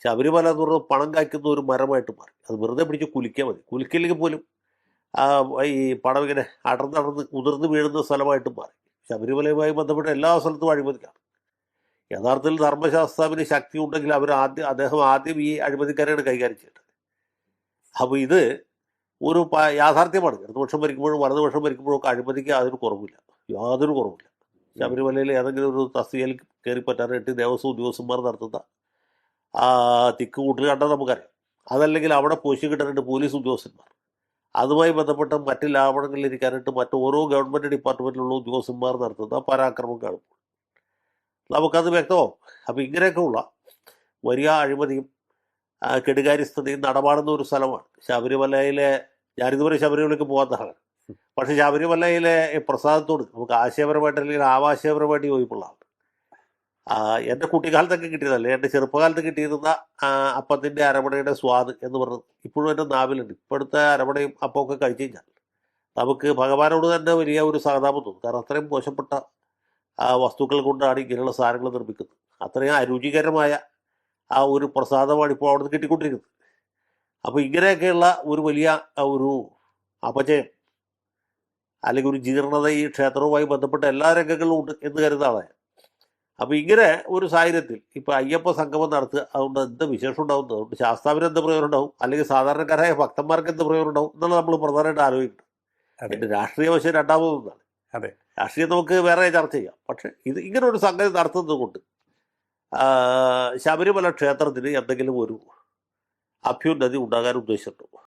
ശബരിമല എന്ന് പറയുന്നത് പണം കായ്ക്കുന്ന ഒരു മരമായിട്ട് മാറി. അത് വെറുതെ പിടിച്ച് കുലുക്കിയാൽ മതി. കുലുക്കില്ലെങ്കിൽ പോലും ഈ പണം ഇങ്ങനെ അടർന്നടർന്ന് ഉതിർന്ന് വീഴുന്ന സ്ഥലമായിട്ട് മാറി. ശബരിമലയുമായി ബന്ധപ്പെട്ട എല്ലാ സ്ഥലത്തും അഴിമതിക്കാണ്. യഥാർത്ഥത്തിൽ ധർമ്മശാസ്താവിന് ശക്തി ഉണ്ടെങ്കിൽ അദ്ദേഹം ആദ്യം ഈ അഴിമതിക്കാരെയാണ് കൈകാര്യം ചെയ്യേണ്ടത്. അപ്പോൾ ഇത് ഒരു യാഥാർത്ഥ്യമാണ്. ഇടതുപക്ഷം ഭരിക്കുമ്പോഴും വലതുപക്ഷം ഭരിക്കുമ്പോഴും ഒക്കെ അഴിമതിക്ക് യാതൊരു കുറവില്ല. ശബരിമലയിൽ ഏതെങ്കിലും ഒരു തസ്തികയിൽ കയറി പറ്റാനായിട്ട് ദേവസ്വം ഉദ്യോഗസ്ഥന്മാർ നടത്തുന്ന തിക്ക് കൂട്ടൽ കണ്ടാൽ നമുക്കറിയാം. അതല്ലെങ്കിൽ അവിടെ പോശി കിട്ടാനായിട്ട് പോലീസ് ഉദ്യോഗസ്ഥന്മാർ, അതുമായി ബന്ധപ്പെട്ട മറ്റ് ലാവണങ്ങളിലിരിക്കാനായിട്ട് ഓരോ ഗവൺമെൻറ് ഡിപ്പാർട്ട്മെൻറ്റിലുള്ള ഉദ്യോഗസ്ഥന്മാർ നടത്തുന്ന പരാക്രമം കാണുമ്പോൾ നമുക്കത് വ്യക്തമാവും. അപ്പോൾ ഇങ്ങനെയൊക്കെയുള്ള വലിയ അഴിമതിയും കെടുകാര്യസ്ഥതയും നടപാടുന്ന ഒരു സ്ഥലമാണ് ശബരിമലയിലെ. ഞാനിതുവരെ ശബരിമലയ്ക്ക് പോകാത്ത ആളാണ്. പക്ഷേ ശബരിമലയിലെ പ്രസാദത്തോട് നമുക്ക് ആശയപരമായിട്ട് അല്ലെങ്കിൽ ആവാശയപരമായിട്ട് യോജിപ്പുള്ളതാണ്. എൻ്റെ കുട്ടിക്കാലത്തൊക്കെ കിട്ടിയതല്ലേ, എൻ്റെ ചെറുപ്പകാലത്ത് കിട്ടിയിരുന്ന അപ്പത്തിൻ്റെ അരമണയുടെ സ്വാദ് എന്ന് പറഞ്ഞത് ഇപ്പോഴും എൻ്റെ നാവിലുണ്ട്. ഇപ്പോഴത്തെ അരമണയും അപ്പമൊക്കെ കഴിച്ചു കഴിഞ്ഞാൽ നമുക്ക് ഭഗവാനോട് തന്നെ വലിയ ഒരു സഹതാപം തോന്നും. കാരണം അത്രയും മോശപ്പെട്ട വസ്തുക്കൾ കൊണ്ടാണ് ഇങ്ങനെയുള്ള സാധനങ്ങൾ നിർമ്മിക്കുന്നത്. അത്രയും അരുചികരമായ ഒരു പ്രസാദമാണ് ഇപ്പോൾ അവിടെ നിന്ന് കിട്ടിക്കൊണ്ടിരിക്കുന്നത്. അപ്പോൾ ഇങ്ങനെയൊക്കെയുള്ള ഒരു വലിയ ഒരു അപജയം അല്ലെങ്കിൽ ഒരു ജീർണത ഈ ക്ഷേത്രവുമായി ബന്ധപ്പെട്ട എല്ലാ രംഗങ്ങളിലും ഉണ്ട് എന്ന് കരുതാണ്. അപ്പോൾ ഇങ്ങനെ ഒരു സാഹചര്യത്തിൽ ഇപ്പോൾ അയ്യപ്പ സംഗമം നടത്തുക, അതുകൊണ്ട് എന്ത് വിശേഷം ഉണ്ടാവും, അതുകൊണ്ട് ശാസ്താവിന് എന്ത് പ്രയോജനം ഉണ്ടാവും, അല്ലെങ്കിൽ സാധാരണക്കാരായ ഭക്തന്മാർക്ക് എന്ത് പ്രയോജനം ഉണ്ടാവും എന്നുള്ളത് നമ്മൾ പ്രധാനമായിട്ട് ആലോചിക്കണം. അതിൻ്റെ രാഷ്ട്രീയ വശം രണ്ടാമതൊന്നാണ്. അതെ, രാഷ്ട്രീയം നമുക്ക് വേറെ ചർച്ച ചെയ്യാം. പക്ഷേ ഇങ്ങനെ ഒരു സംഗതി നടത്തുന്നത് കൊണ്ട് ശബരിമല ക്ഷേത്രത്തിന് എന്തെങ്കിലും ഒരു അഭ്യുന്നതി ഉണ്ടാകാൻ ഉദ്ദേശിച്ചിട്ടുണ്ടോ?